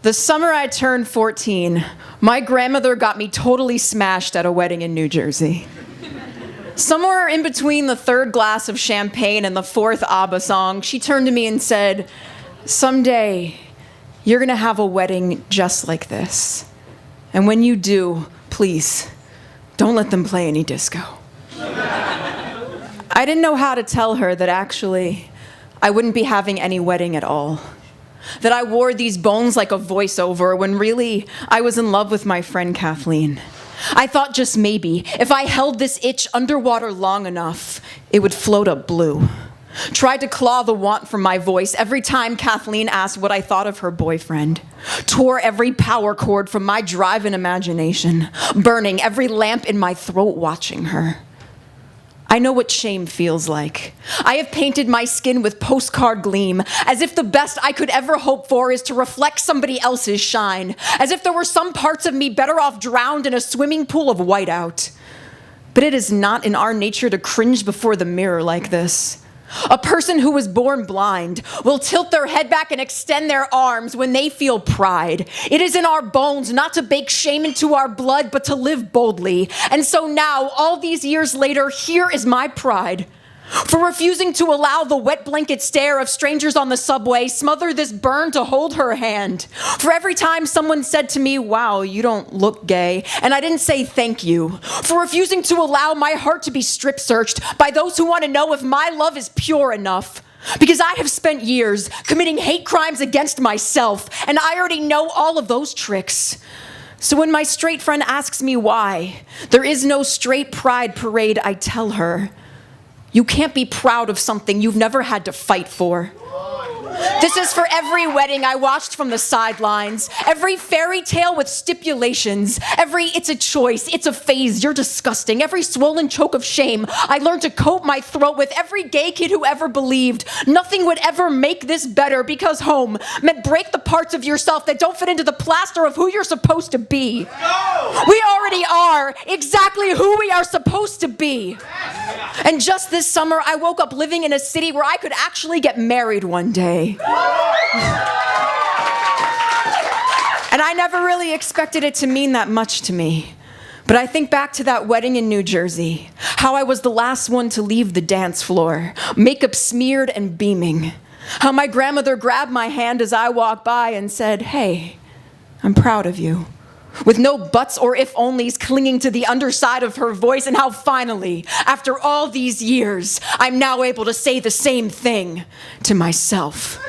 The summer I turned 14, my grandmother got me totally smashed at a wedding in New Jersey. Somewhere in between the third glass of champagne and the fourth ABBA song, she turned to me and said, "Someday, you're gonna have a wedding just like this. And when you do, please, don't let them play any disco." I didn't know how to tell her that actually, I wouldn't be having any wedding at all. That I wore these bones like a voiceover when really I was in love with my friend Kathleen. I thought just maybe, if I held this itch underwater long enough, it would float up blue. Tried to claw the want from my voice every time Kathleen asked what I thought of her boyfriend. Tore every power cord from my drive and imagination, burning every lamp in my throat watching her. I know what shame feels like. I have painted my skin with postcard gleam, as if the best I could ever hope for is to reflect somebody else's shine, as if there were some parts of me better off drowned in a swimming pool of whiteout. But it is not in our nature to cringe before the mirror like this. A person who was born blind will tilt their head back and extend their arms when they feel pride. It is in our bones not to bake shame into our blood, but to live boldly. And so now, all these years later, here is my pride. For refusing to allow the wet blanket stare of strangers on the subway smother this burn to hold her hand. For every time someone said to me, "Wow, you don't look gay," and I didn't say thank you. For refusing to allow my heart to be strip searched by those who want to know if my love is pure enough. Because I have spent years committing hate crimes against myself, and I already know all of those tricks. So when my straight friend asks me why there is no straight pride parade, I tell her, you can't be proud of something you've never had to fight for. This is for every wedding I watched from the sidelines, every fairy tale with stipulations, every "it's a choice, it's a phase, you're disgusting," every swollen choke of shame I learned to coat my throat with, every gay kid who ever believed nothing would ever make this better because home meant break the parts of yourself that don't fit into the plaster of who you're supposed to be. We already are exactly who we are supposed to be. And just this summer, I woke up living in a city where I could actually get married one day. And I never really expected it to mean that much to me. But I think back to that wedding in New Jersey, how I was the last one to leave the dance floor, makeup smeared and beaming. How my grandmother grabbed my hand as I walked by and said, "Hey, I'm proud of you." With no buts or if-onlys clinging to the underside of her voice, and how finally, after all these years, I'm now able to say the same thing to myself.